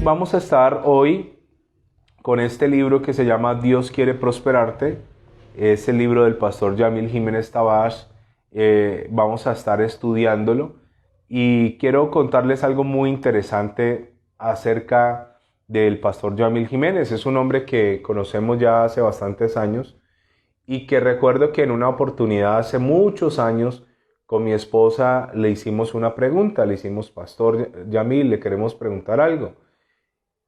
Vamos a estar hoy con este libro que se llama Dios quiere prosperarte. Es el libro del pastor Yamil Jiménez Tabach. Vamos a estar estudiándolo y quiero contarles algo muy interesante acerca del pastor Yamil Jiménez. Es un hombre que conocemos ya hace bastantes años y que recuerdo que en una oportunidad hace muchos años con mi esposa le hicimos una pregunta. Le hicimos: Pastor Yamil, le queremos preguntar algo.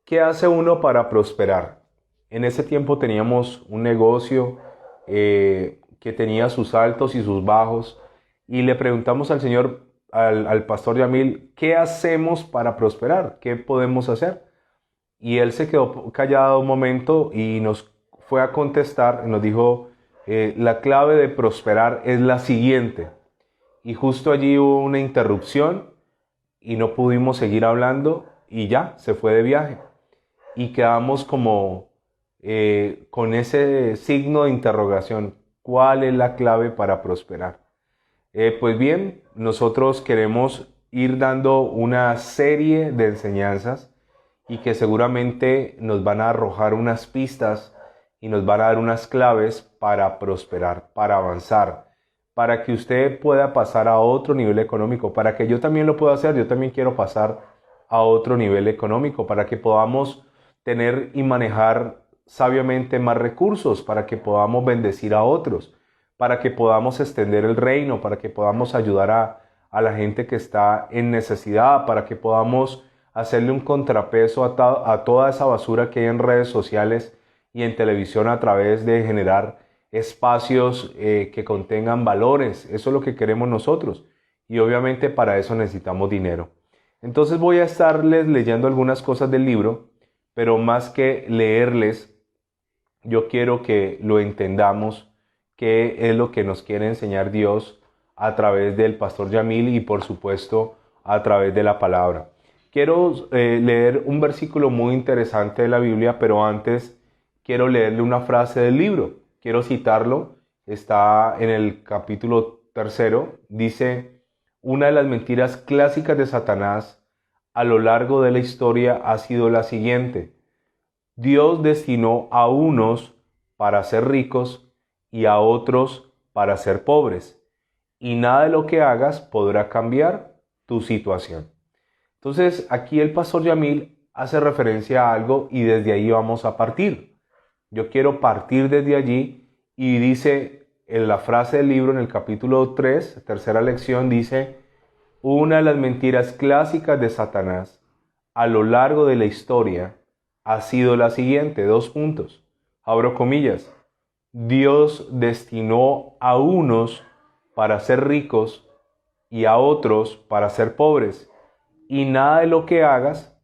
¿Qué hace uno para prosperar? En ese tiempo teníamos un negocio que tenía sus altos y sus bajos, y le preguntamos al Señor, al pastor Yamil, ¿qué hacemos para prosperar? ¿Qué podemos hacer? Y él se quedó callado un momento y nos fue a contestar y nos dijo, la clave de prosperar es la siguiente. Y justo allí hubo una interrupción y no pudimos seguir hablando y ya, se fue de viaje. Y quedamos como con ese signo de interrogación. ¿Cuál es la clave para prosperar? Pues bien, nosotros queremos ir dando una serie de enseñanzas y que seguramente nos van a arrojar unas pistas y nos van a dar unas claves para prosperar, para avanzar, para que usted pueda pasar a otro nivel económico, para que yo también lo pueda hacer. Yo también quiero pasar a otro nivel económico, para que podamos tener y manejar sabiamente más recursos, para que podamos bendecir a otros, para que podamos extender el reino, para que podamos ayudar a la gente que está en necesidad, para que podamos hacerle un contrapeso a toda esa basura que hay en redes sociales y en televisión a través de generar espacios que contengan valores. Eso es lo que queremos nosotros y obviamente para eso necesitamos dinero. Entonces voy a estarles leyendo algunas cosas del libro, pero más que leerles, yo quiero que lo entendamos, qué es lo que nos quiere enseñar Dios a través del pastor Yamil y por supuesto a través de la palabra. Quiero leer un versículo muy interesante de la Biblia, pero antes quiero leerle una frase del libro. Quiero citarlo, está en el capítulo 3, dice: una de las mentiras clásicas de Satanás a lo largo de la historia ha sido la siguiente: Dios destinó a unos para ser ricos y a otros para ser pobres, y nada de lo que hagas podrá cambiar tu situación. Entonces, aquí el pastor Yamil hace referencia a algo y desde ahí vamos a partir. Yo quiero partir desde allí y dice en la frase del libro, en el capítulo 3, tercera lección, dice: una de las mentiras clásicas de Satanás a lo largo de la historia ha sido la siguiente, abro comillas: Dios destinó a unos para ser ricos y a otros para ser pobres, y nada de lo que hagas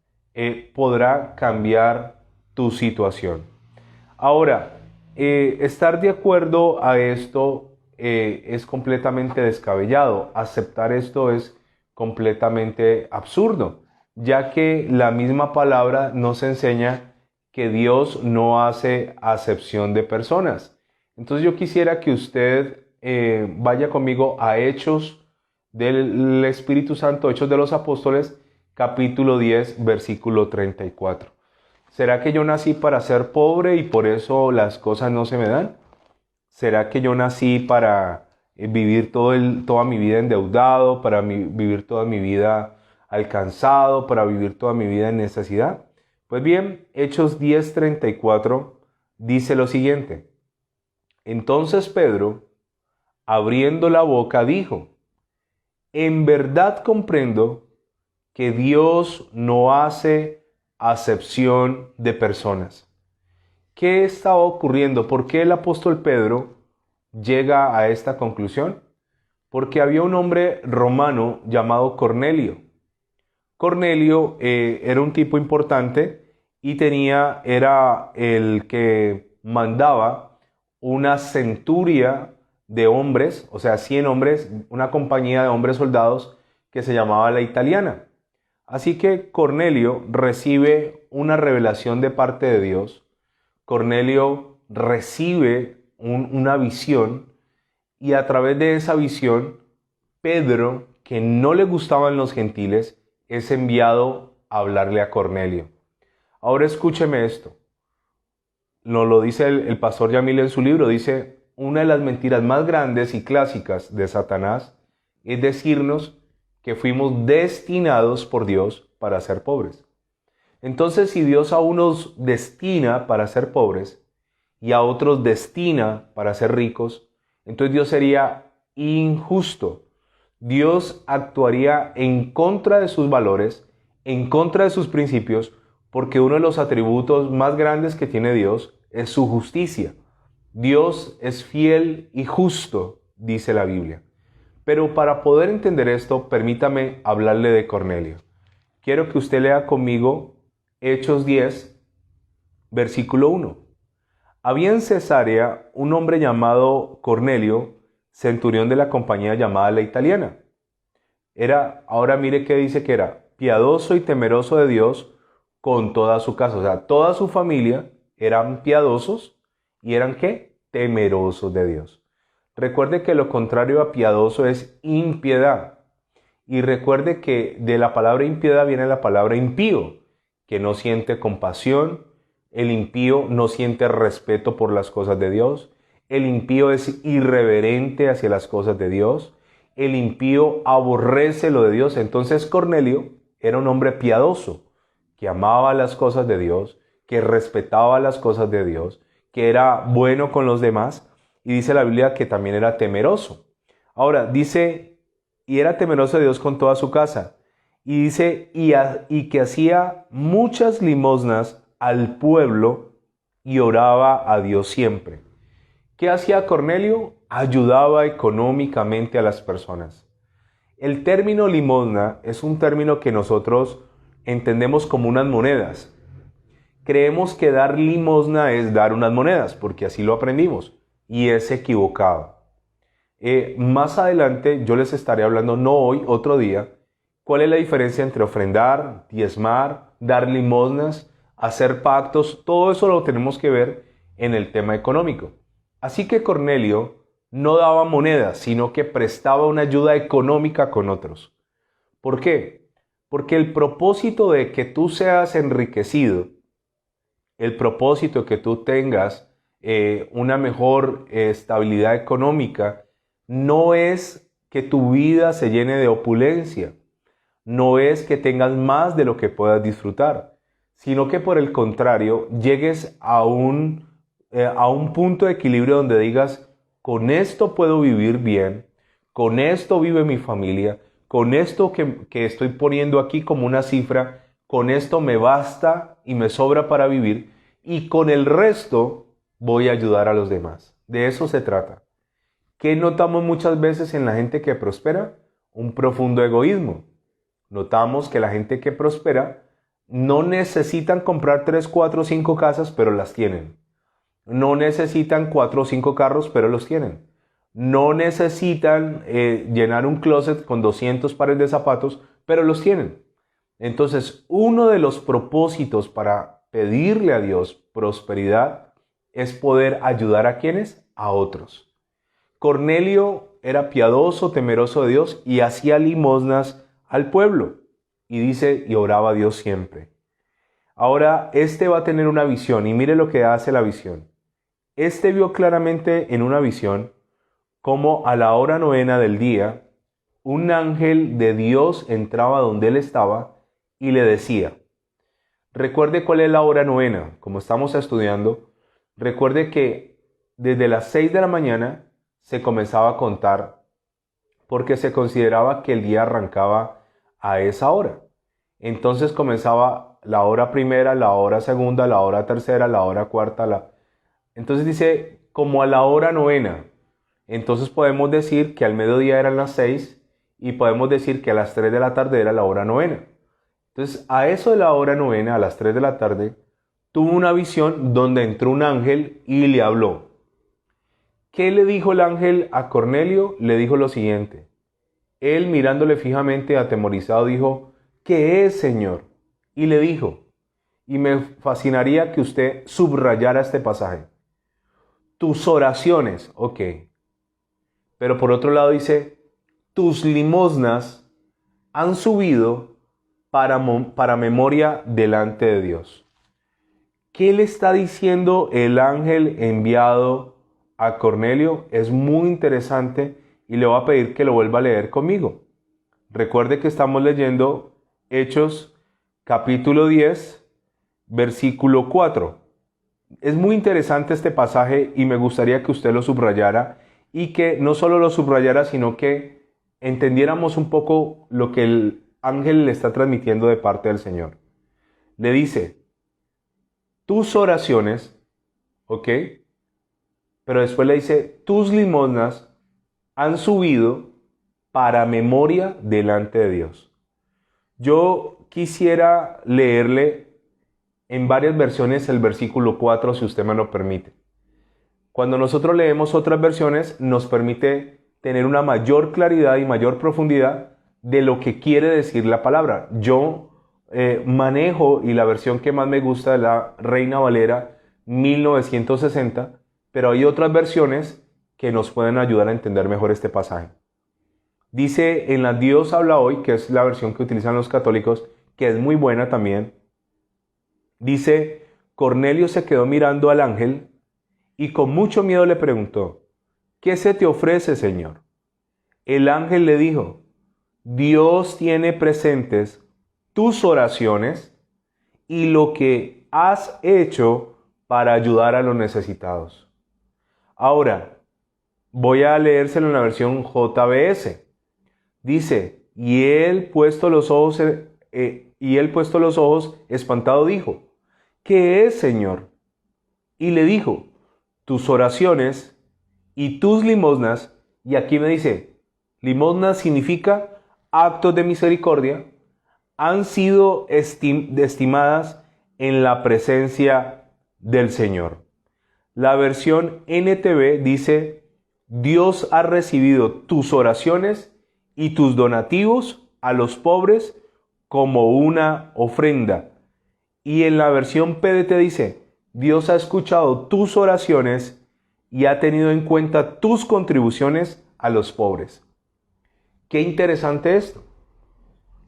podrá cambiar tu situación. Ahora, estar de acuerdo a esto es completamente descabellado. Aceptar esto es completamente absurdo, ya que la misma palabra nos enseña que Dios no hace acepción de personas. Entonces yo quisiera que usted vaya conmigo a Hechos del Espíritu Santo, Hechos de los Apóstoles, capítulo 10, versículo 34. ¿Será que yo nací para ser pobre y por eso las cosas no se me dan? ¿Será que yo nací para vivir toda mi vida endeudado, para vivir toda mi vida alcanzado, para vivir toda mi vida en necesidad? Pues bien, Hechos 10:34 dice lo siguiente: entonces Pedro, abriendo la boca, dijo: en verdad comprendo que Dios no hace acepción de personas. ¿Qué estaba ocurriendo? ¿Por qué el apóstol Pedro llega a esta conclusión? Porque había un hombre romano llamado Cornelio. Cornelio era un tipo importante y era el que mandaba una centuria de hombres, o sea, 100 hombres, una compañía de hombres soldados que se llamaba la Italiana. Así que Cornelio recibe una revelación de parte de Dios. Cornelio recibe una visión y a través de esa visión, Pedro, que no le gustaban los gentiles, es enviado a hablarle a Cornelio. Ahora escúcheme esto. Nos lo dice el pastor Yamil en su libro. Dice, una de las mentiras más grandes y clásicas de Satanás es decirnos que fuimos destinados por Dios para ser pobres. Entonces, si Dios a unos destina para ser pobres y a otros destina para ser ricos, entonces Dios sería injusto. Dios actuaría en contra de sus valores, en contra de sus principios, porque uno de los atributos más grandes que tiene Dios es su justicia. Dios es fiel y justo, dice la Biblia. Pero para poder entender esto, permítame hablarle de Cornelio. Quiero que usted lea conmigo Hechos 10, versículo 1. Había en Cesarea un hombre llamado Cornelio, centurión de la compañía llamada La Italiana. Ahora mire qué dice que era, piadoso y temeroso de Dios con toda su casa. O sea, toda su familia eran piadosos y eran ¿qué? Temerosos de Dios. Recuerde que lo contrario a piadoso es impiedad. Y recuerde que de la palabra impiedad viene la palabra impío, que no siente compasión. El impío no siente respeto por las cosas de Dios. El impío es irreverente hacia las cosas de Dios. El impío aborrece lo de Dios. Entonces Cornelio era un hombre piadoso, que amaba las cosas de Dios, que respetaba las cosas de Dios, que era bueno con los demás. Y dice la Biblia que también era temeroso. Ahora dice, y era temeroso de Dios con toda su casa. Y dice, y que hacía muchas limosnas al pueblo y oraba a Dios siempre. ¿Qué hacía Cornelio? Ayudaba económicamente a las personas. El término limosna es un término que nosotros entendemos como unas monedas. Creemos que dar limosna es dar unas monedas, porque así lo aprendimos, y es equivocado. Más adelante yo les estaré hablando, no hoy, otro día, cuál es la diferencia entre ofrendar, diezmar, dar limosnas, hacer pactos. Todo eso lo tenemos que ver en el tema económico. Así que Cornelio no daba monedas, sino que prestaba una ayuda económica con otros. ¿Por qué? Porque el propósito de que tú seas enriquecido, el propósito de que tú tengas una mejor estabilidad económica, no es que tu vida se llene de opulencia, no es que tengas más de lo que puedas disfrutar, sino que por el contrario llegues a un punto de equilibrio donde digas, con esto puedo vivir bien, con esto vive mi familia, con esto que estoy poniendo aquí como una cifra, con esto me basta y me sobra para vivir, y con el resto voy a ayudar a los demás. De eso se trata. ¿Qué notamos muchas veces en la gente que prospera? Un profundo egoísmo. Notamos que la gente que prospera no necesitan comprar 3, 4, 5 casas, pero las tienen. No necesitan 4 o 5 carros, pero los tienen. No necesitan llenar un closet con 200 pares de zapatos, pero los tienen. Entonces, uno de los propósitos para pedirle a Dios prosperidad es poder ayudar a quienes, a otros. Cornelio era piadoso, temeroso de Dios y hacía limosnas al pueblo. Y dice, y oraba a Dios siempre. Ahora, este va a tener una visión y mire lo que hace la visión. Este vio claramente en una visión cómo a la hora 9 del día, un ángel de Dios entraba donde él estaba y le decía, recuerde cuál es la hora 9, como estamos estudiando, recuerde que desde las 6 de la mañana se comenzaba a contar porque se consideraba que el día arrancaba a esa hora. Entonces comenzaba la hora primera, la hora segunda, la hora tercera, la hora cuarta. Entonces dice, como a la hora 9. Entonces podemos decir que al mediodía eran las 6 y podemos decir que a las 3 de la tarde era la hora 9. Entonces a eso de la hora 9, a las 3 de la tarde, tuvo una visión donde entró un ángel y le habló. ¿Qué le dijo el ángel a Cornelio? Le dijo lo siguiente. Él, mirándole fijamente, atemorizado, dijo, ¿qué es, Señor? Y le dijo, y me fascinaría que usted subrayara este pasaje. Tus oraciones, ok. Pero por otro lado dice, tus limosnas han subido para memoria delante de Dios. ¿Qué le está diciendo el ángel enviado a Cornelio? Es muy interesante y le voy a pedir que lo vuelva a leer conmigo. Recuerde que estamos leyendo Hechos capítulo 10, versículo 4. Es muy interesante este pasaje y me gustaría que usted lo subrayara y que no solo lo subrayara, sino que entendiéramos un poco lo que el ángel le está transmitiendo de parte del Señor. Le dice, tus oraciones, ¿ok? Pero después le dice, tus limosnas han subido para memoria delante de Dios. Yo quisiera leerle en varias versiones el versículo 4, si usted me lo permite. Cuando nosotros leemos otras versiones, nos permite tener una mayor claridad y mayor profundidad de lo que quiere decir la palabra. Yo manejo, y la versión que más me gusta es la Reina Valera 1960, pero hay otras versiones que nos pueden ayudar a entender mejor este pasaje. Dice en la Dios habla hoy, que es la versión que utilizan los católicos, que es muy buena también. Dice, Cornelio se quedó mirando al ángel y con mucho miedo le preguntó, ¿qué se te ofrece, Señor? El ángel le dijo, Dios tiene presentes tus oraciones y lo que has hecho para ayudar a los necesitados. Ahora, voy a leérselo en la versión JBS. Dice, y él puesto los ojos, espantado dijo, ¿qué es, Señor? Y le dijo, tus oraciones y tus limosnas, y aquí me dice, limosna significa actos de misericordia, han sido estimadas en la presencia del Señor. La versión NTV dice, Dios ha recibido tus oraciones y tus donativos a los pobres como una ofrenda. Y en la versión PDT dice, Dios ha escuchado tus oraciones y ha tenido en cuenta tus contribuciones a los pobres. Qué interesante esto.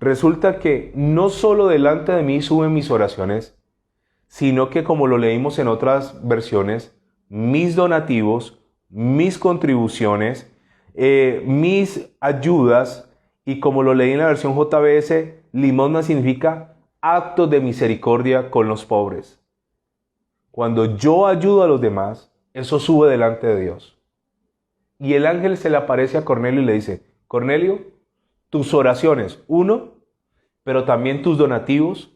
Resulta que no solo delante de mí suben mis oraciones, sino que como lo leímos en otras versiones, mis donativos, mis contribuciones, mis ayudas, y como lo leí en la versión JBS, limosna significa actos de misericordia con los pobres. Cuando yo ayudo a los demás, eso sube delante de Dios. Y el ángel se le aparece a Cornelio y le dice, Cornelio, tus oraciones, pero también tus donativos,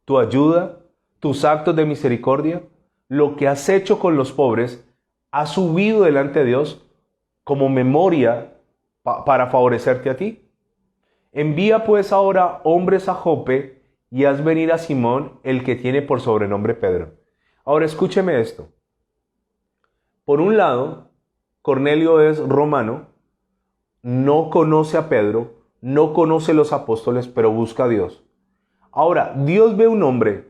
tu ayuda, tus actos de misericordia, lo que has hecho con los pobres, ha subido delante de Dios como memoria para favorecerte a ti. Envía pues ahora hombres a Jope y haz venir a Simón, el que tiene por sobrenombre Pedro. Ahora escúcheme esto. Por un lado, Cornelio es romano, no conoce a Pedro, no conoce los apóstoles, pero busca a Dios. Ahora, Dios ve un hombre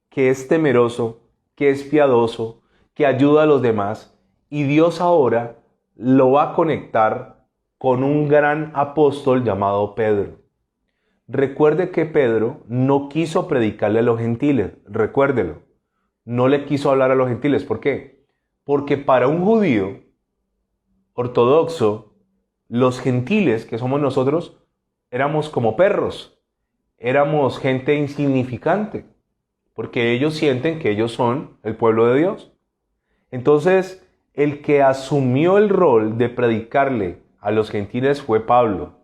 que es temeroso, que es piadoso, que ayuda a los demás, y Dios ahora lo va a conectar con un gran apóstol llamado Pedro. Recuerde que Pedro no quiso predicarle a los gentiles, recuérdelo. No le quiso hablar a los gentiles. ¿Por qué? Porque para un judío ortodoxo, los gentiles, que somos nosotros, éramos como perros, éramos gente insignificante, porque ellos sienten que ellos son el pueblo de Dios. Entonces, el que asumió el rol de predicarle a los gentiles fue Pablo.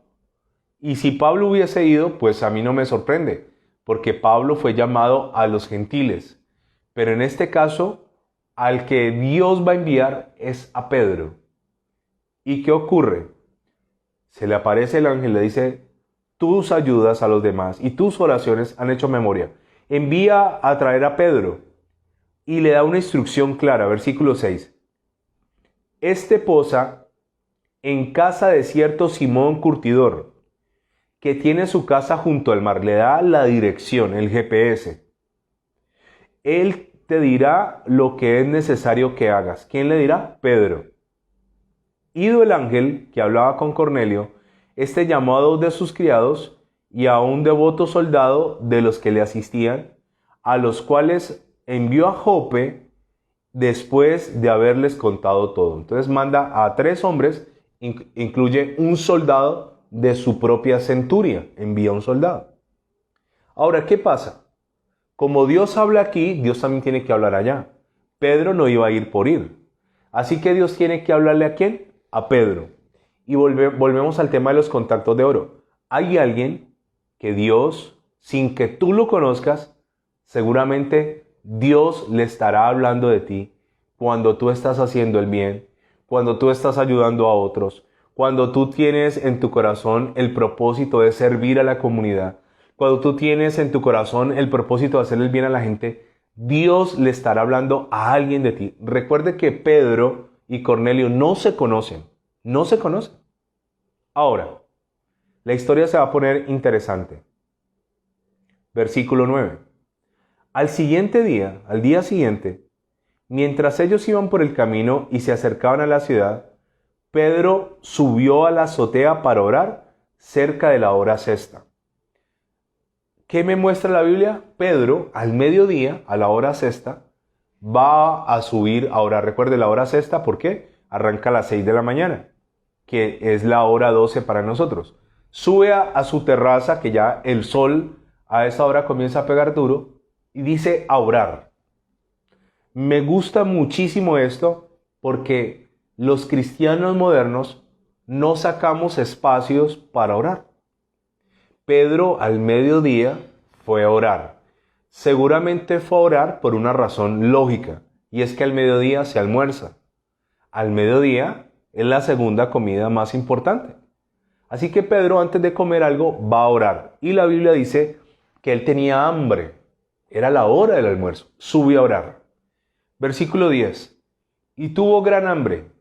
Y si Pablo hubiese ido, pues a mí no me sorprende, porque Pablo fue llamado a los gentiles. Pero en este caso, al que Dios va a enviar es a Pedro. ¿Y qué ocurre? Se le aparece el ángel y le dice, tus ayudas a los demás y tus oraciones han hecho memoria. Envía a traer a Pedro y le da una instrucción clara, versículo 6. Este posa en casa de cierto Simón Curtidor, que tiene su casa junto al mar. Le da la dirección, el GPS. Él te dirá lo que es necesario que hagas. ¿Quién le dirá? Pedro. Ido el ángel que hablaba con Cornelio, este llamó a 2 de sus criados y a un devoto soldado de los que le asistían, a los cuales envió a Jope después de haberles contado todo. Entonces manda a 3 hombres, incluye un soldado de su propia centuria, envía un soldado. Ahora, ¿qué pasa? Como Dios habla aquí, Dios también tiene que hablar allá. Pedro no iba a ir por ir. Así que Dios tiene que hablarle ¿a quién? A Pedro. Y volvemos al tema de los contactos de oro. Hay alguien que Dios, sin que tú lo conozcas, seguramente Dios le estará hablando de ti cuando tú estás haciendo el bien, cuando tú estás ayudando a otros, cuando tú tienes en tu corazón el propósito de servir a la comunidad, cuando tú tienes en tu corazón el propósito de hacer el bien a la gente, Dios le estará hablando a alguien de ti. Recuerde que Pedro y Cornelio no se conocen. No se conocen. Ahora, la historia se va a poner interesante. Versículo 9. Al día siguiente, mientras ellos iban por el camino y se acercaban a la ciudad, Pedro subió a la azotea para orar cerca de la hora sexta. ¿Qué me muestra la Biblia? Pedro, al mediodía, a la hora sexta, va a subir a orar. Recuerde la hora sexta, ¿por qué? Arranca a las 6 de la mañana, que es la hora 12 para nosotros. Sube a su terraza, que ya el sol a esa hora comienza a pegar duro, y dice a orar. Me gusta muchísimo esto porque los cristianos modernos no sacamos espacios para orar. Pedro al mediodía fue a orar. Seguramente fue a orar por una razón lógica, y es que al mediodía se almuerza. Al mediodía es la segunda comida más importante. Así que Pedro, antes de comer algo, va a orar. Y la Biblia dice que él tenía hambre. Era la hora del almuerzo. Subió a orar. Versículo 10. Y tuvo gran hambre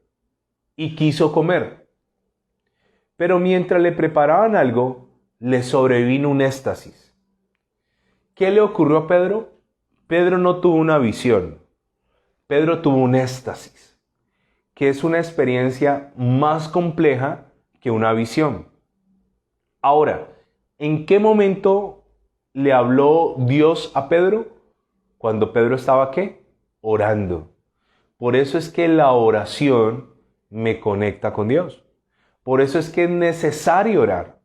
y quiso comer. Pero mientras le preparaban algo, le sobrevino un éxtasis. ¿Qué le ocurrió a Pedro? Pedro no tuvo una visión. Pedro tuvo un éxtasis, que es una experiencia más compleja que una visión. Ahora, ¿en qué momento le habló Dios a Pedro? Cuando Pedro estaba ¿qué? Orando. Por eso es que la oración me conecta con Dios. Por eso es que es necesario orar.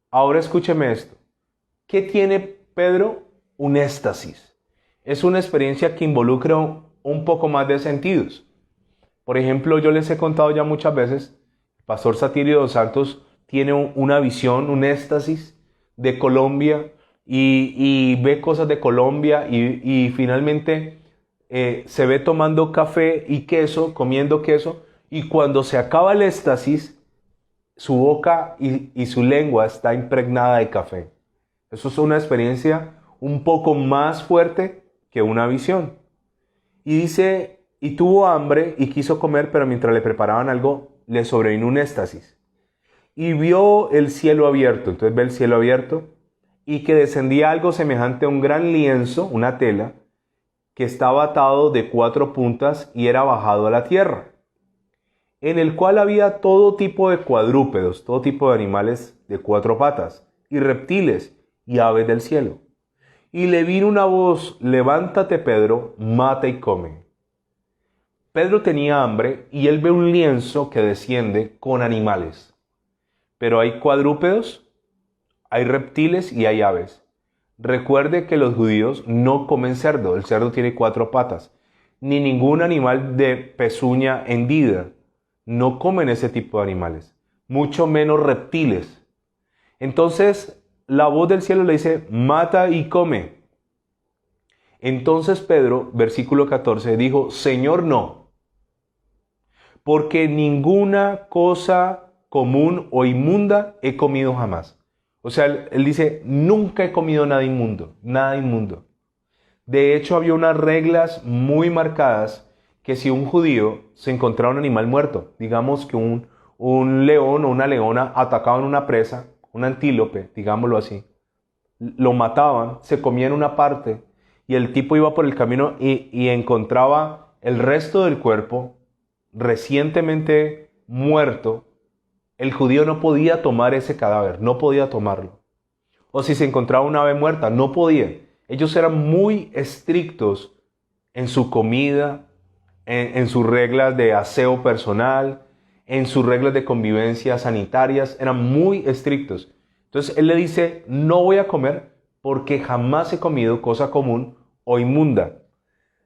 Ahora escúcheme esto. ¿Qué tiene Pedro? Un éxtasis. Es una experiencia que involucra un poco más de sentidos. Por ejemplo, yo les he contado ya muchas veces, el pastor Satirio dos Santos tiene una visión, un éxtasis de Colombia y ve cosas de Colombia y finalmente se ve tomando café y queso, comiendo queso, y cuando se acaba el éxtasis, su boca y su lengua está impregnada de café. Eso es una experiencia un poco más fuerte que una visión. Y dice, y tuvo hambre y quiso comer, pero mientras le preparaban algo, le sobrevino un éxtasis. Y vio el cielo abierto, entonces ve el cielo abierto, y que descendía algo semejante a un gran lienzo, una tela, que estaba atado de 4 puntas y era bajado a la tierra, en el cual había todo tipo de cuadrúpedos, todo tipo de animales de 4 patas, y reptiles y aves del cielo. Y le vino una voz: levántate, Pedro, mata y come. Pedro tenía hambre y él ve un lienzo que desciende con animales. Pero hay cuadrúpedos, hay reptiles y hay aves. Recuerde que los judíos no comen cerdo, el cerdo tiene 4 patas, ni ningún animal de pezuña hendida. No comen ese tipo de animales, mucho menos reptiles. Entonces la voz del cielo le dice: mata y come. Entonces Pedro, versículo 14, dijo: Señor, no, porque ninguna cosa común o inmunda he comido jamás. O sea, él dice: nunca he comido nada inmundo, nada inmundo. De hecho, había unas reglas muy marcadas que si un judío se encontraba un animal muerto, digamos que un león o una leona atacaban una presa, un antílope, digámoslo así, lo mataban, se comían una parte y el tipo iba por el camino y encontraba el resto del cuerpo recientemente muerto, el judío no podía tomar ese cadáver, no podía tomarlo. O si se encontraba una ave muerta, no podía. Ellos eran muy estrictos en su comida, en sus reglas de aseo personal, en sus reglas de convivencia sanitarias, eran muy estrictos. Entonces él le dice, no voy a comer porque jamás he comido cosa común o inmunda.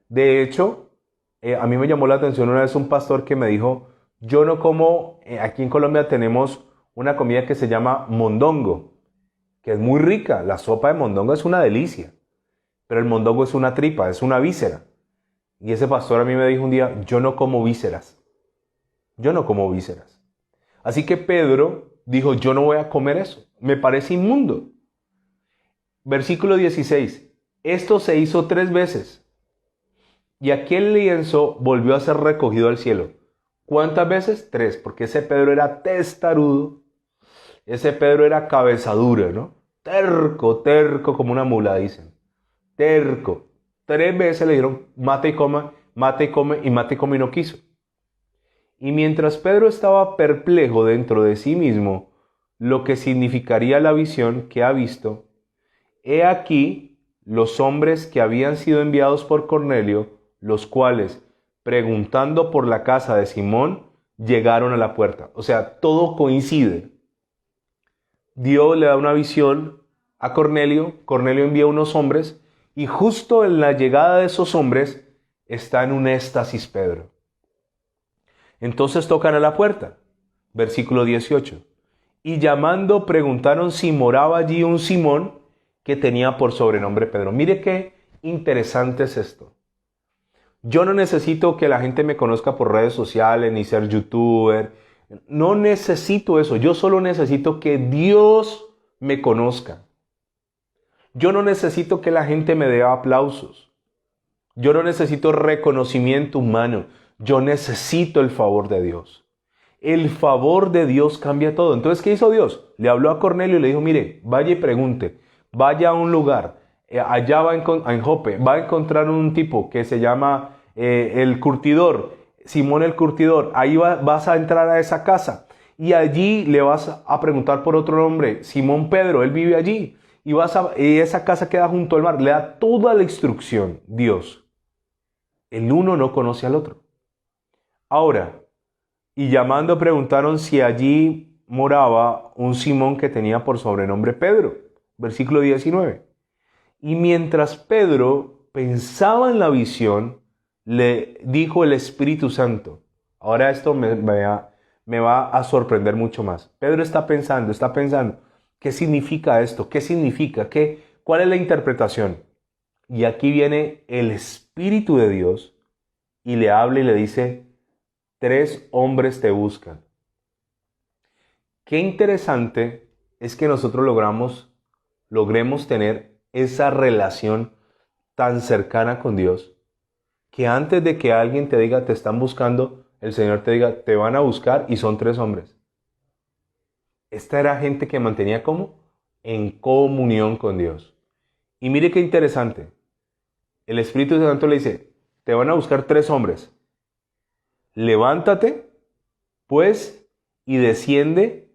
De hecho, a mí me llamó la atención una vez un pastor que me dijo, yo no como, aquí en Colombia tenemos una comida que se llama mondongo, que es muy rica. La sopa de mondongo es una delicia, pero el mondongo es una tripa, es una víscera. Y ese pastor a mí me dijo un día, yo no como vísceras. Yo no como vísceras. Así que Pedro dijo, yo no voy a comer eso. Me parece inmundo. Versículo 16. Esto se hizo 3 veces. Y aquel lienzo volvió a ser recogido al cielo. ¿Cuántas veces? 3. Porque ese Pedro era testarudo. Ese Pedro era cabezadura, ¿no? Terco, terco como una mula, dicen. Terco. 3 veces le dijeron, mate y coma, mate y come, y mate y come y no quiso. Y mientras Pedro estaba perplejo dentro de sí mismo, lo que significaría la visión que ha visto, he aquí los hombres que habían sido enviados por Cornelio, los cuales, preguntando por la casa de Simón, llegaron a la puerta. O sea, todo coincide. Dios le da una visión a Cornelio, Cornelio envía unos hombres, y justo en la llegada de esos hombres está en un éxtasis Pedro. Entonces tocan a la puerta, versículo 18. Y llamando preguntaron si moraba allí un Simón que tenía por sobrenombre Pedro. Mire qué interesante es esto. Yo no necesito que la gente me conozca por redes sociales ni ser youtuber. No necesito eso. Yo solo necesito que Dios me conozca. Yo no necesito que la gente me dé aplausos. Yo no necesito reconocimiento humano. Yo necesito el favor de Dios. El favor de Dios cambia todo. Entonces, ¿qué hizo Dios? Le habló a Cornelio y le dijo, mire, vaya y pregunte, vaya a un lugar, allá va en Jope, va a encontrar un tipo que se llama el curtidor, Simón el curtidor. Ahí vas a entrar a esa casa y allí le vas a preguntar por otro nombre, Simón Pedro, él vive allí. Y esa casa queda junto al mar. Le da toda la instrucción, Dios. El uno no conoce al otro. Ahora, y llamando preguntaron si allí moraba un Simón que tenía por sobrenombre Pedro. Versículo 19. Y mientras Pedro pensaba en la visión, le dijo el Espíritu Santo. Ahora esto me va a sorprender mucho más. Pedro está pensando, ¿qué significa esto? ¿Qué significa? ¿Cuál es la interpretación? Y aquí viene el Espíritu de Dios y le habla y le dice, 3 hombres te buscan. Qué interesante es que nosotros logremos tener esa relación tan cercana con Dios, que antes de que alguien te diga te están buscando, el Señor te diga te van a buscar y son 3 hombres. Esta era gente que mantenía ¿cómo? En comunión con Dios. Y mire qué interesante. El Espíritu Santo le dice, te van a buscar 3 hombres. Levántate, pues, y desciende,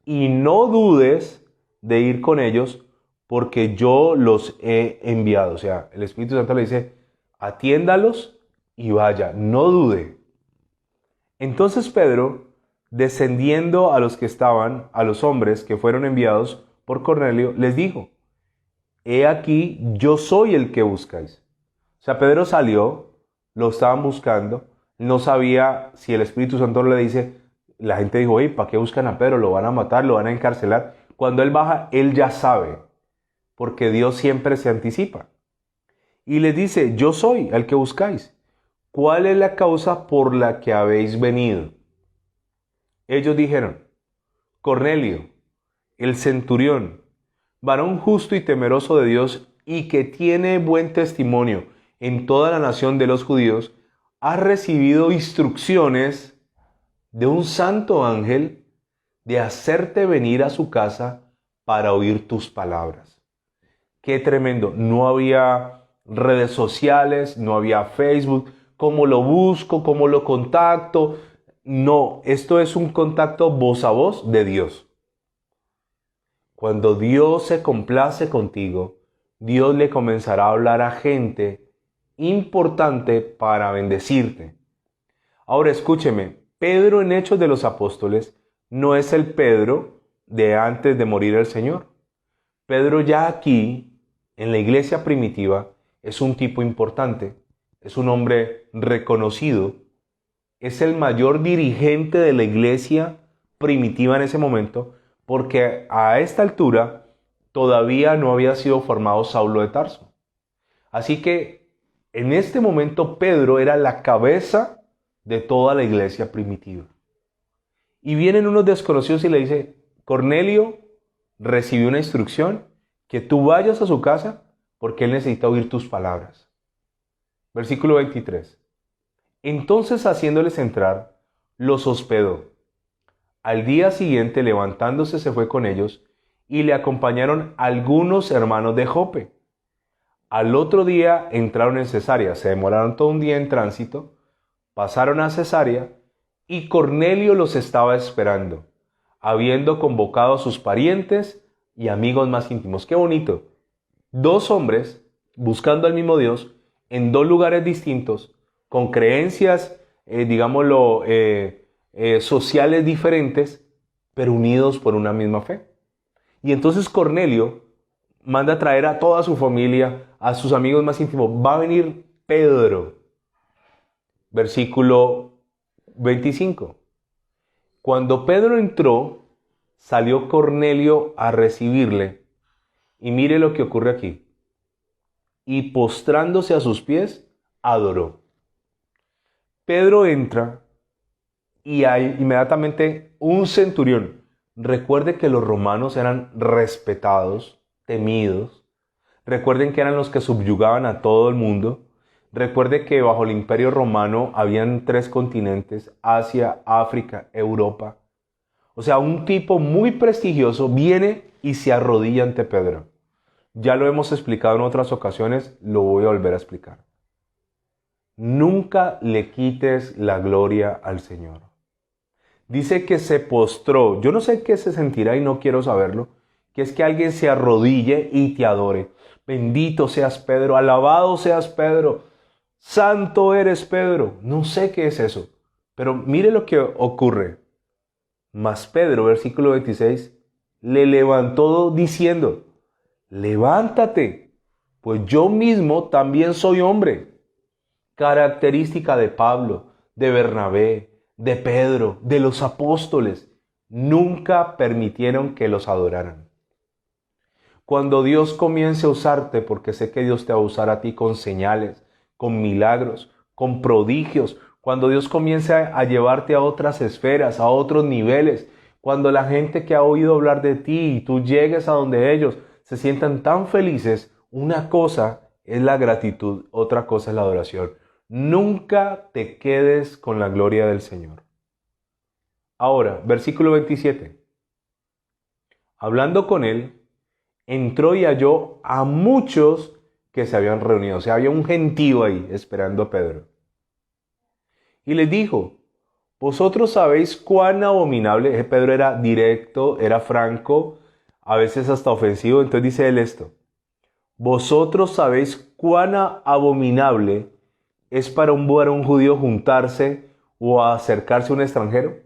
y no dudes de ir con ellos, porque yo los he enviado. O sea, el Espíritu Santo le dice, atiéndalos y vaya, no dude. Entonces Pedro, descendiendo a los hombres que fueron enviados por Cornelio, les dijo, he aquí, yo soy el que buscáis. O sea, Pedro salió, lo estaban buscando, no sabía si el Espíritu Santo le dice, la gente dijo, oye, ¿para qué buscan a Pedro? Lo van a matar, lo van a encarcelar. Cuando él baja, él ya sabe, porque Dios siempre se anticipa. Y les dice, yo soy el que buscáis. ¿Cuál es la causa por la que habéis venido? Ellos dijeron, Cornelio, el centurión, varón justo y temeroso de Dios y que tiene buen testimonio en toda la nación de los judíos, ha recibido instrucciones de un santo ángel de hacerte venir a su casa para oír tus palabras. Qué tremendo. No había redes sociales, no había Facebook. ¿Cómo lo busco? ¿Cómo lo contacto? No, esto es un contacto voz a voz de Dios. Cuando Dios se complace contigo, Dios le comenzará a hablar a gente importante para bendecirte. Ahora escúcheme, Pedro en Hechos de los Apóstoles no es el Pedro de antes de morir el Señor. Pedro ya aquí, en la iglesia primitiva, es un tipo importante, es un hombre reconocido, es el mayor dirigente de la iglesia primitiva en ese momento, porque a esta altura todavía no había sido formado Saulo de Tarso. Así que en este momento Pedro era la cabeza de toda la iglesia primitiva. Y vienen unos desconocidos y le dice, Cornelio recibió una instrucción que tú vayas a su casa porque él necesita oír tus palabras. Versículo 23. Entonces haciéndoles entrar, los hospedó. Al día siguiente, levantándose, se fue con ellos y le acompañaron algunos hermanos de Jope. Al otro día entraron en Cesarea, se demoraron todo un día en tránsito, pasaron a Cesarea y Cornelio los estaba esperando, habiendo convocado a sus parientes y amigos más íntimos. ¡Qué bonito! Dos hombres buscando al mismo Dios en dos lugares distintos, con creencias, sociales diferentes, pero unidos por una misma fe. Y entonces Cornelio manda a traer a toda su familia, a sus amigos más íntimos. Va a venir Pedro. Versículo 25. Cuando Pedro entró, salió Cornelio a recibirle. Y mire lo que ocurre aquí. Y postrándose a sus pies, adoró. Pedro entra y hay inmediatamente un centurión. Recuerde que los romanos eran respetados, temidos. Recuerden que eran los que subyugaban a todo el mundo. Recuerde que bajo el imperio romano habían 3 continentes, Asia, África, Europa. O sea, un tipo muy prestigioso viene y se arrodilla ante Pedro. Ya lo hemos explicado en otras ocasiones, lo voy a volver a explicar. Nunca le quites la gloria al Señor. Dice que se postró. Yo no sé qué se sentirá y no quiero saberlo. Que es que alguien se arrodille y te adore. Bendito seas Pedro, alabado seas Pedro, santo eres Pedro. No sé qué es eso. Pero mire lo que ocurre. Mas Pedro, versículo 26, le levantó diciendo, levántate, pues yo mismo también soy hombre. Característica de Pablo, de Bernabé, de Pedro, de los apóstoles, nunca permitieron que los adoraran. Cuando Dios comience a usarte, porque sé que Dios te va a usar a ti con señales, con milagros, con prodigios, cuando Dios comience a llevarte a otras esferas, a otros niveles, cuando la gente que ha oído hablar de ti y tú llegues a donde ellos se sientan tan felices, una cosa es la gratitud, otra cosa es la adoración. Nunca te quedes con la gloria del Señor. Ahora, versículo 27. Hablando con él, entró y halló a muchos que se habían reunido. O sea, había un gentío ahí esperando a Pedro. Y les dijo, vosotros sabéis cuán abominable. Pedro era directo, era franco, a veces hasta ofensivo. Entonces dice él esto. Vosotros sabéis cuán abominable es para un varón judío juntarse o acercarse a un extranjero.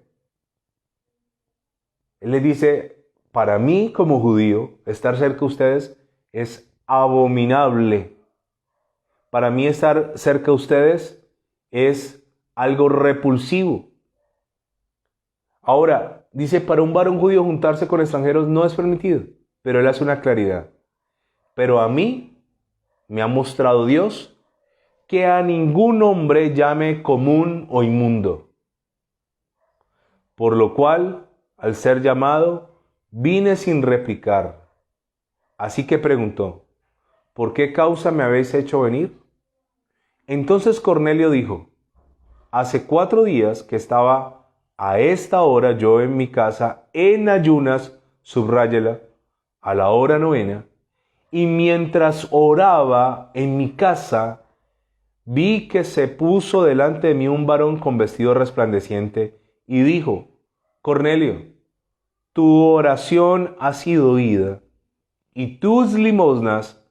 Él les dice, para mí como judío, estar cerca de ustedes es abominable. Para mí estar cerca de ustedes es algo repulsivo. Ahora, dice, para un varón judío juntarse con extranjeros no es permitido, pero él hace una claridad. Pero a mí me ha mostrado Dios que a ningún hombre llame común o inmundo. Por lo cual, al ser llamado, vine sin replicar. Así que preguntó, ¿por qué causa me habéis hecho venir? Entonces Cornelio dijo, hace 4 días que estaba a esta hora yo en mi casa en ayunas, subráyela, a la hora 9, y mientras oraba en mi casa, vi que se puso delante de mí un varón con vestido resplandeciente y dijo: Cornelio, tu oración ha sido oída y tus limosnas,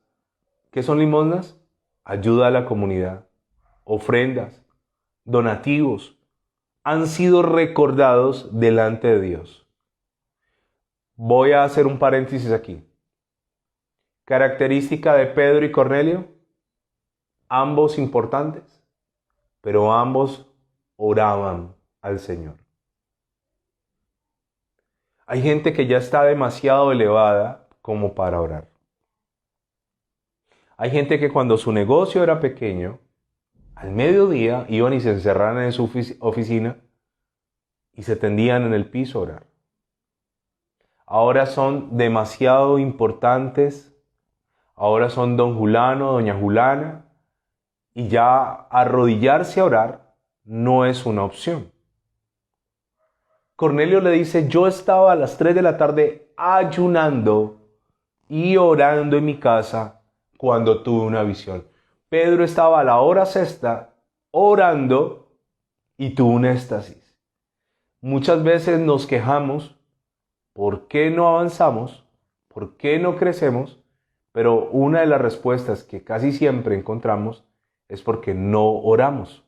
¿qué son limosnas? Ayuda a la comunidad, ofrendas, donativos, han sido recordados delante de Dios. Voy a hacer un paréntesis aquí. Característica de Pedro y Cornelio, ambos importantes, pero ambos oraban al Señor. Hay gente que ya está demasiado elevada como para orar. Hay gente que cuando su negocio era pequeño, al mediodía iban y se encerraban en su oficina y se tendían en el piso a orar. Ahora son demasiado importantes, ahora son don Julano, doña Julana, y ya arrodillarse a orar no es una opción. Cornelio le dice: yo estaba a las 3 de la tarde ayunando y orando en mi casa cuando tuve una visión. Pedro estaba a la hora sexta orando y tuvo un éxtasis. Muchas veces nos quejamos, ¿por qué no avanzamos? ¿Por qué no crecemos? Pero una de las respuestas que casi siempre encontramos es porque no oramos.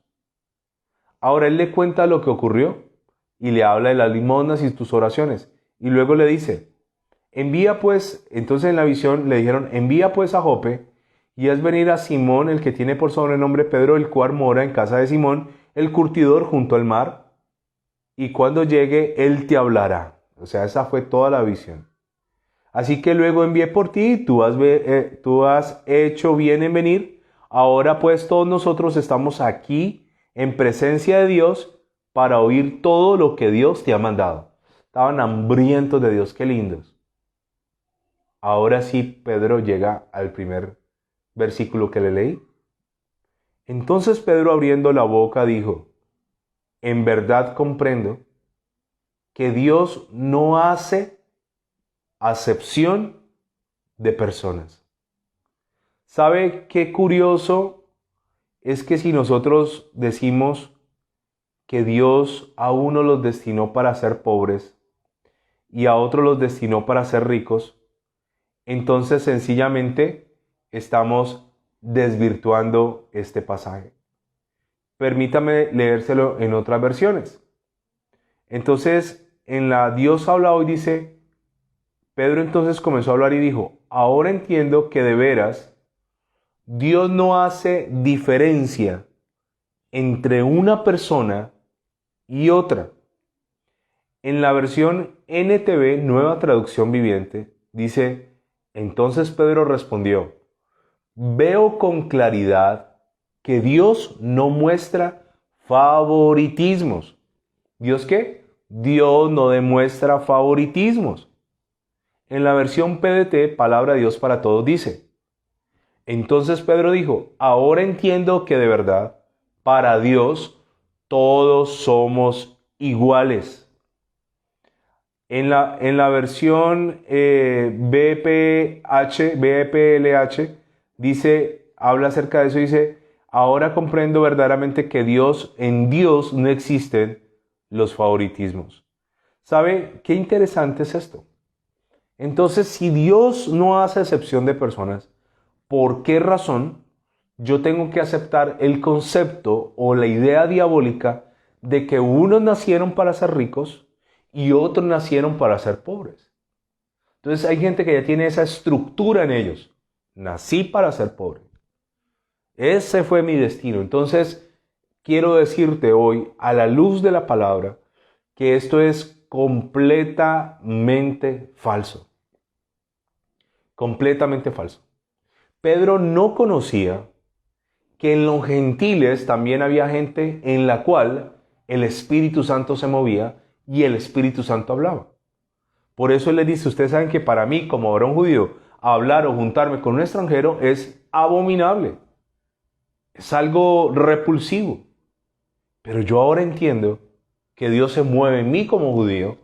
Ahora él le cuenta lo que ocurrió y le habla de las limosnas y tus oraciones. Y luego le dice: envía pues, entonces en la visión le dijeron: envía pues a Jope y haz venir a Simón, el que tiene por sobrenombre Pedro, el cual mora en casa de Simón, el curtidor, junto al mar, y cuando llegue él te hablará. O sea, esa fue toda la visión. Así que luego envié por ti, tú has hecho bien en venir. Ahora pues todos nosotros estamos aquí en presencia de Dios para oír todo lo que Dios te ha mandado. Estaban hambrientos de Dios, qué lindos. Ahora sí, Pedro llega al primer versículo que le leí. Entonces Pedro, abriendo la boca, dijo: en verdad comprendo que Dios no hace acepción de personas. ¿Sabe qué curioso es que si nosotros decimos que Dios a uno los destinó para ser pobres y a otros los destinó para ser ricos, entonces sencillamente estamos desvirtuando este pasaje? Permítame leérselo en otras versiones. Entonces, en la Dios habla hoy dice: Pedro entonces comenzó a hablar y dijo: ahora entiendo que de veras Dios no hace diferencia entre una persona y otra. En la versión NTV, Nueva Traducción Viviente, dice: entonces Pedro respondió: veo con claridad que Dios no muestra favoritismos. ¿Dios qué? Dios no demuestra favoritismos. En la versión PDT, Palabra de Dios para Todos, dice: entonces Pedro dijo: ahora entiendo que de verdad, para Dios, todos somos iguales. En la versión BPLH dice, habla acerca de eso, dice: ahora comprendo verdaderamente que en Dios no existen los favoritismos. ¿Sabe qué interesante es esto? Entonces, si Dios no hace excepción de personas, ¿por qué razón yo tengo que aceptar el concepto o la idea diabólica de que unos nacieron para ser ricos y otros nacieron para ser pobres? Entonces hay gente que ya tiene esa estructura en ellos. Nací para ser pobre. Ese fue mi destino. Entonces quiero decirte hoy, a la luz de la palabra, que esto es completamente falso. Completamente falso. Pedro no conocía que en los gentiles también había gente en la cual el Espíritu Santo se movía y el Espíritu Santo hablaba. Por eso él le dice: ustedes saben que para mí, como varón judío, hablar o juntarme con un extranjero es abominable. Es algo repulsivo. Pero yo ahora entiendo que Dios se mueve en mí como judío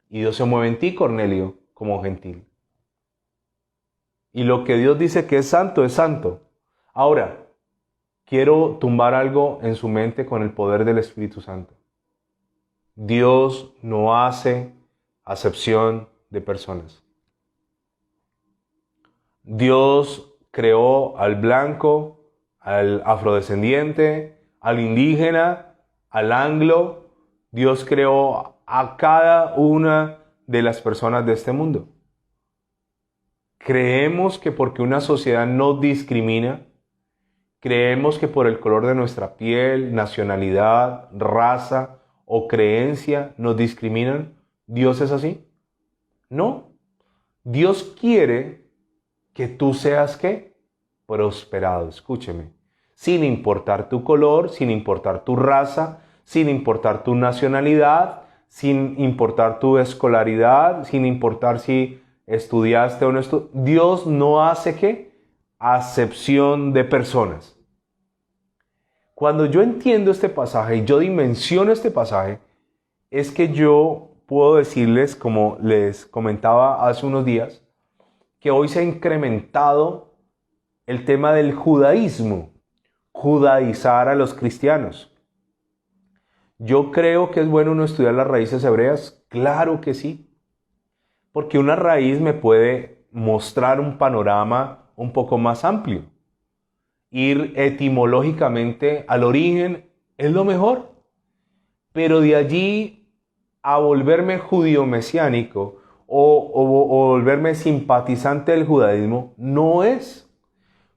y Dios se mueve en ti, Cornelio, como gentil. Y lo que Dios dice que es santo, es santo. Ahora, quiero tumbar algo en su mente con el poder del Espíritu Santo. Dios no hace acepción de personas. Dios creó al blanco, al afrodescendiente, al indígena, al anglo. Dios creó a cada una de las personas de este mundo. Creemos que porque una sociedad no discrimina, creemos que por el color de nuestra piel, nacionalidad, raza o creencia nos discriminan. ¿Dios es así? No. Dios quiere que tú seas, ¿qué? Prosperado. Escúcheme. Sin importar tu color, sin importar tu raza, sin importar tu nacionalidad, sin importar tu escolaridad, sin importar si estudiaste o no estudiaste. Dios no hace, ¿qué? Acepción de personas. Cuando yo entiendo este pasaje y yo dimensiono este pasaje, es que yo puedo decirles, como les comentaba hace unos días, que hoy se ha incrementado el tema del judaísmo, judaizar a los cristianos. ¿Yo creo que es bueno uno estudiar las raíces hebreas? Claro que sí, porque una raíz me puede mostrar un panorama un poco más amplio. Ir etimológicamente al origen es lo mejor, pero de allí a volverme judío mesiánico o volverme simpatizante del judaísmo no es.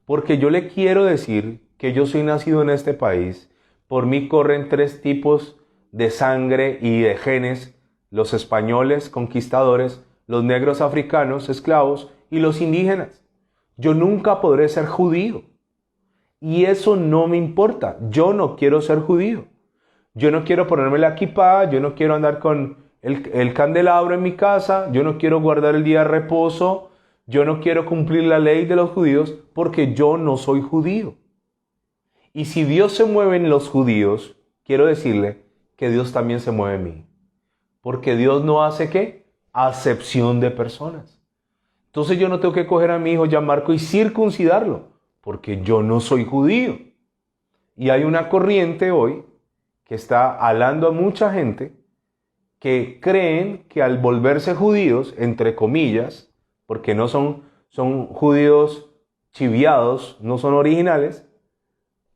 Porque yo le quiero decir que yo soy nacido en este país. Por mí corren 3 tipos de sangre y de genes: los españoles conquistadores, los negros africanos esclavos y los indígenas. Yo nunca podré ser judío. Y eso no me importa. Yo no quiero ser judío. Yo no quiero ponerme la kipá, yo no quiero andar con el candelabro en mi casa, yo no quiero guardar el día de reposo, yo no quiero cumplir la ley de los judíos porque yo no soy judío. Y si Dios se mueve en los judíos, quiero decirle que Dios también se mueve en mí. Porque Dios no hace, ¿qué? Acepción de personas. Entonces yo no tengo que coger a mi hijo Gianmarco y circuncidarlo, porque yo no soy judío. Y hay una corriente hoy que está alando a mucha gente que creen que al volverse judíos, entre comillas, porque no son judíos chiviados, no son originales,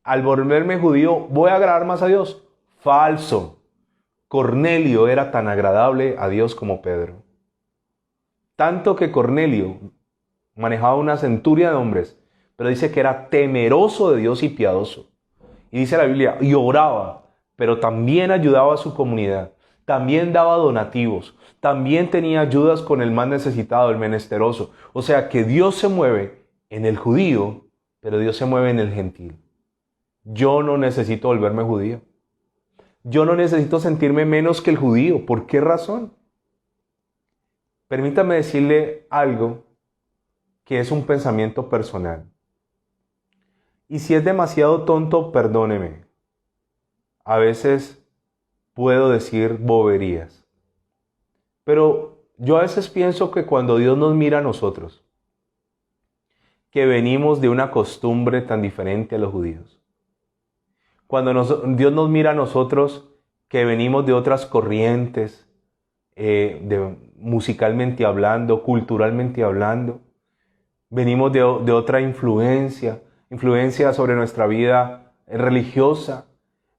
al volverme judío voy a agradar más a Dios. Falso. Cornelio era tan agradable a Dios como Pedro. Tanto que Cornelio manejaba una centuria de hombres, pero dice que era temeroso de Dios y piadoso. Y dice la Biblia, y oraba, pero también ayudaba a su comunidad. También daba donativos. También tenía ayudas con el más necesitado, el menesteroso. O sea que Dios se mueve en el judío, pero Dios se mueve en el gentil. Yo no necesito volverme judío. Yo no necesito sentirme menos que el judío. ¿Por qué razón? Permítame decirle algo que es un pensamiento personal. Y si es demasiado tonto, perdóneme. A veces puedo decir boberías. Pero yo a veces pienso que cuando Dios nos mira a nosotros, que venimos de una costumbre tan diferente a los judíos, cuando Dios nos mira a nosotros, que venimos de otras corrientes, musicalmente hablando, culturalmente hablando, venimos de otra influencia sobre nuestra vida religiosa,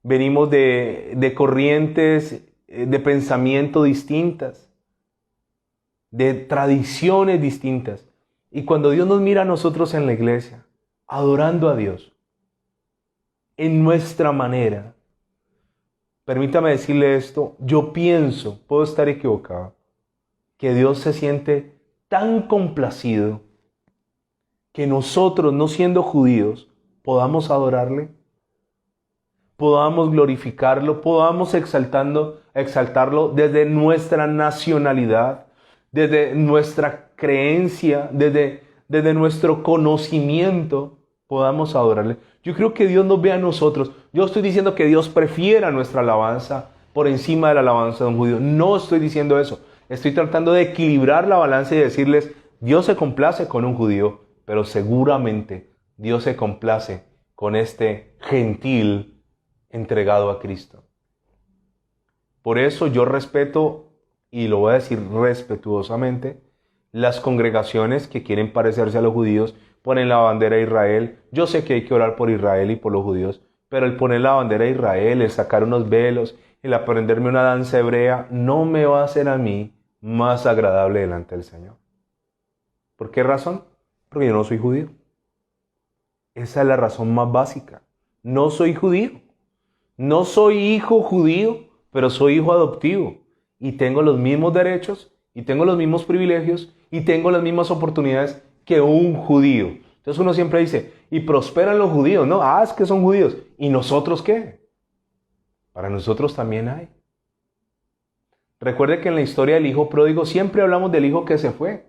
venimos de corrientes de pensamiento distintas, de tradiciones distintas. Y cuando Dios nos mira a nosotros en la iglesia, adorando a Dios, en nuestra manera, permítame decirle esto, yo pienso, puedo estar equivocado, que Dios se siente tan complacido que nosotros, no siendo judíos, podamos adorarle, podamos glorificarlo, podamos exaltarlo desde nuestra nacionalidad, desde nuestra creencia, desde nuestro conocimiento, podamos adorarle. Yo creo que Dios nos ve a nosotros. Yo estoy diciendo que Dios prefiera nuestra alabanza por encima de la alabanza de un judío. No estoy diciendo eso. Estoy tratando de equilibrar la balanza y decirles, Dios se complace con un judío, pero seguramente Dios se complace con este gentil entregado a Cristo. Por eso yo respeto, y lo voy a decir respetuosamente, las congregaciones que quieren parecerse a los judíos, ponen la bandera de Israel. Yo sé que hay que orar por Israel y por los judíos, pero el poner la bandera de Israel, el sacar unos velos, el aprenderme una danza hebrea, no me va a hacer a mí más agradable delante del Señor. ¿Por qué razón? Porque yo no soy judío. Esa es la razón más básica. No soy judío. No soy hijo judío, pero soy hijo adoptivo. Y tengo los mismos derechos, y tengo los mismos privilegios, y tengo las mismas oportunidades que un judío. Entonces uno siempre dice, y prosperan los judíos, ¿no? Ah, es que son judíos. ¿Y nosotros qué? Para nosotros también hay. Recuerde que en la historia del hijo pródigo siempre hablamos del hijo que se fue.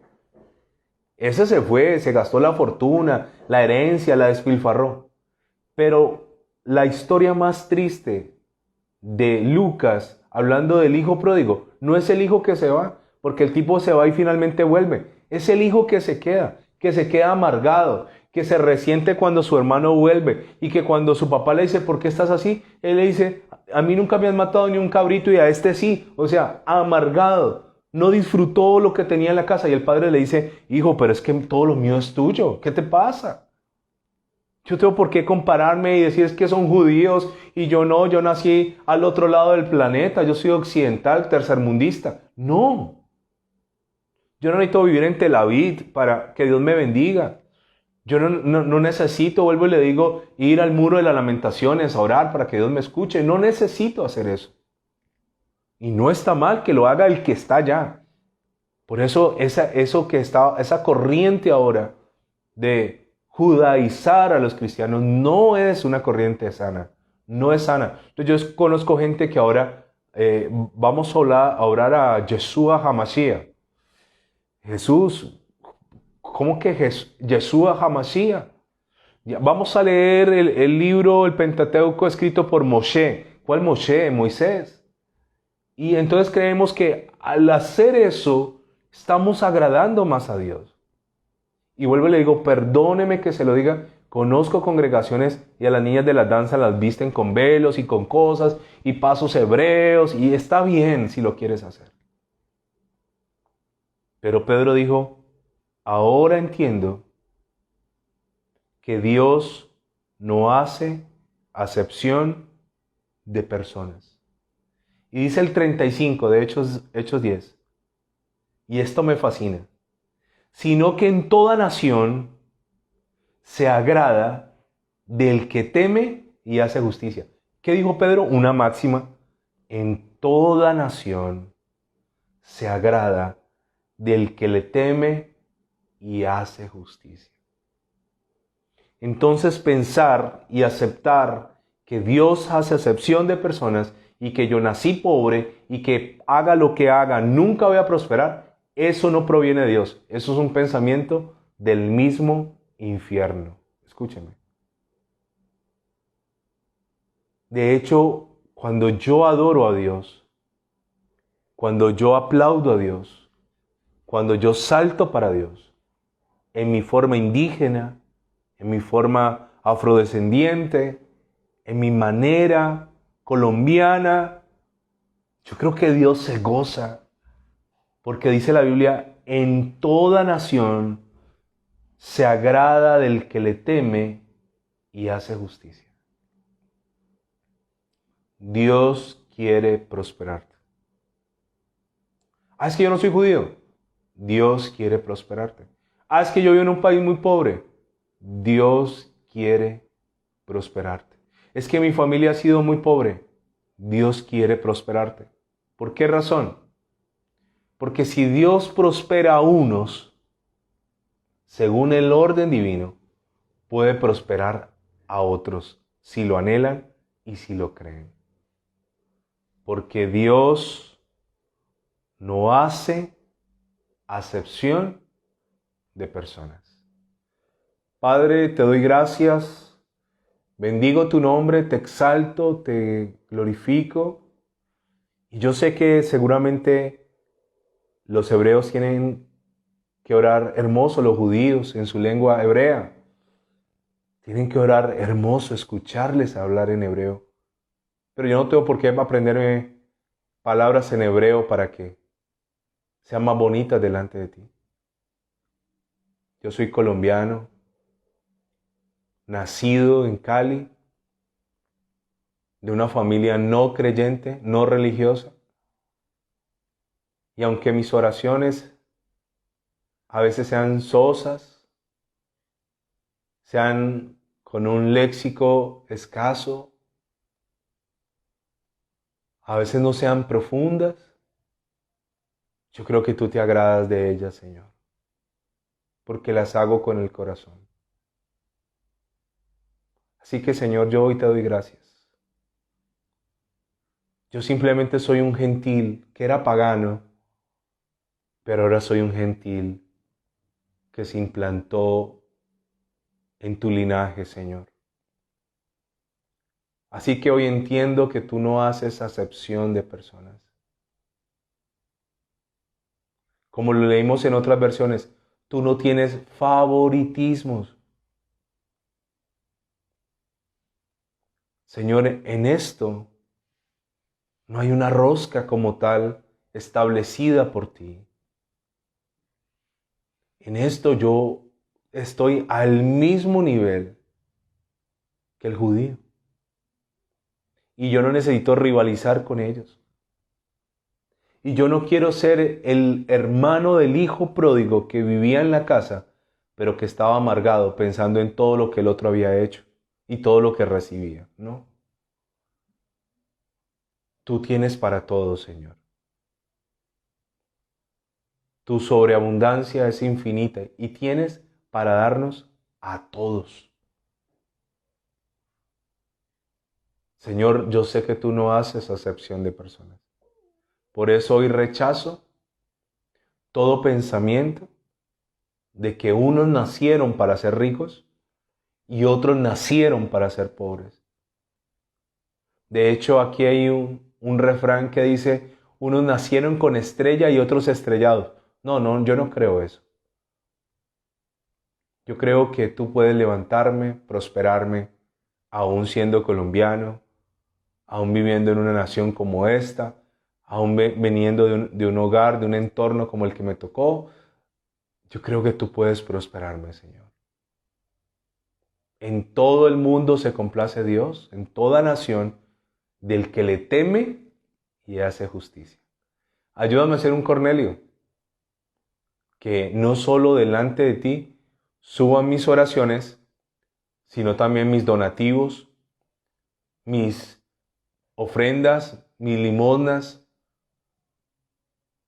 Ese se fue, se gastó la fortuna, la herencia, la despilfarró. Pero la historia más triste de Lucas, hablando del hijo pródigo, no es el hijo que se va, porque el tipo se va y finalmente vuelve. Es el hijo que se queda amargado, que se resiente cuando su hermano vuelve y que cuando su papá le dice, ¿por qué estás así? Él le dice, a mí nunca me han matado ni un cabrito y a este sí. O sea, amargado. No disfrutó lo que tenía en la casa y el padre le dice, hijo, pero es que todo lo mío es tuyo. ¿Qué te pasa? Yo tengo por qué compararme y decir es que son judíos y yo no, yo nací al otro lado del planeta, yo soy occidental, tercermundista. No. Yo no necesito vivir en Tel Aviv para que Dios me bendiga. Yo no necesito, vuelvo y le digo, ir al muro de las lamentaciones a orar para que Dios me escuche. No necesito hacer eso. Y no está mal que lo haga el que está allá. Por eso esa corriente ahora de judaizar a los cristianos no es una corriente sana. No es sana. Entonces yo conozco gente que ahora vamos a orar a Yeshua HaMashiach. Jesús, ¿cómo que Yeshua HaMashiach? Vamos a leer el libro, el Pentateuco escrito por Moshe. ¿Cuál Moshe? Moisés. Y entonces creemos que al hacer eso, estamos agradando más a Dios. Y vuelvo y le digo, perdóneme que se lo diga, conozco congregaciones y a las niñas de la danza las visten con velos y con cosas y pasos hebreos y está bien si lo quieres hacer. Pero Pedro dijo, ahora entiendo que Dios no hace acepción de personas. Y dice el 35 de Hechos 10, y esto me fascina, sino que en toda nación se agrada del que teme y hace justicia. ¿Qué dijo Pedro? Una máxima. En toda nación se agrada del que le teme y hace justicia. Entonces pensar y aceptar que Dios hace acepción de personas y que yo nací pobre y que haga lo que haga, nunca voy a prosperar, eso no proviene de Dios. Eso es un pensamiento del mismo infierno. Escúcheme. De hecho, cuando yo adoro a Dios, cuando yo aplaudo a Dios, cuando yo salto para Dios, en mi forma indígena, en mi forma afrodescendiente, en mi manera colombiana, yo creo que Dios se goza, porque dice la Biblia, en toda nación se agrada del que le teme y hace justicia. Dios quiere prosperarte. Ah, es que yo no soy judío. Dios quiere prosperarte. Ah, es que yo vivo en un país muy pobre. Dios quiere prosperarte. Es que mi familia ha sido muy pobre. Dios quiere prosperarte. ¿Por qué razón? Porque si Dios prospera a unos, según el orden divino, puede prosperar a otros si lo anhelan y si lo creen. Porque Dios no hace acepción de personas. Padre, te doy gracias, bendigo tu nombre, te exalto, te glorifico. Y yo sé que seguramente los hebreos tienen que orar hermoso, los judíos en su lengua hebrea. Tienen que orar hermoso, escucharles hablar en hebreo. Pero yo no tengo por qué aprenderme palabras en hebreo para que sean más bonitas delante de ti. Yo soy colombiano, nacido en Cali, de una familia no creyente, no religiosa. Y aunque mis oraciones a veces sean sosas, sean con un léxico escaso, a veces no sean profundas, yo creo que tú te agradas de ellas, Señor, porque las hago con el corazón. Así que, Señor, yo hoy te doy gracias. Yo simplemente soy un gentil que era pagano, pero ahora soy un gentil que se implantó en tu linaje, Señor. Así que hoy entiendo que tú no haces acepción de personas. Como lo leímos en otras versiones, tú no tienes favoritismos. Señor, en esto no hay una rosca como tal establecida por ti. En esto yo estoy al mismo nivel que el judío. Y yo no necesito rivalizar con ellos. Y yo no quiero ser el hermano del hijo pródigo que vivía en la casa, pero que estaba amargado pensando en todo lo que el otro había hecho y todo lo que recibía. No. Tú tienes para todos, Señor. Tu sobreabundancia es infinita y tienes para darnos a todos. Señor, yo sé que tú no haces acepción de personas. Por eso hoy rechazo todo pensamiento de que unos nacieron para ser ricos y otros nacieron para ser pobres. De hecho, aquí hay un refrán que dice, unos nacieron con estrella y otros estrellados. No, yo no creo eso. Yo creo que tú puedes levantarme, prosperarme, aún siendo colombiano, aún viviendo en una nación como esta, aún veniendo de un hogar, de un entorno como el que me tocó. Yo creo que tú puedes prosperarme, Señor. En todo el mundo se complace Dios, en toda nación, del que le teme y hace justicia. Ayúdame a ser un Cornelio, que no solo delante de ti suban mis oraciones, sino también mis donativos, mis ofrendas, mis limosnas,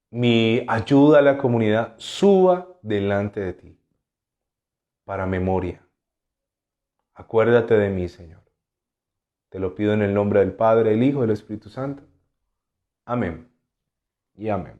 mi ayuda a la comunidad, suba delante de ti, para memoria. Acuérdate de mí, Señor. Te lo pido en el nombre del Padre, del Hijo y del Espíritu Santo. Amén y amén.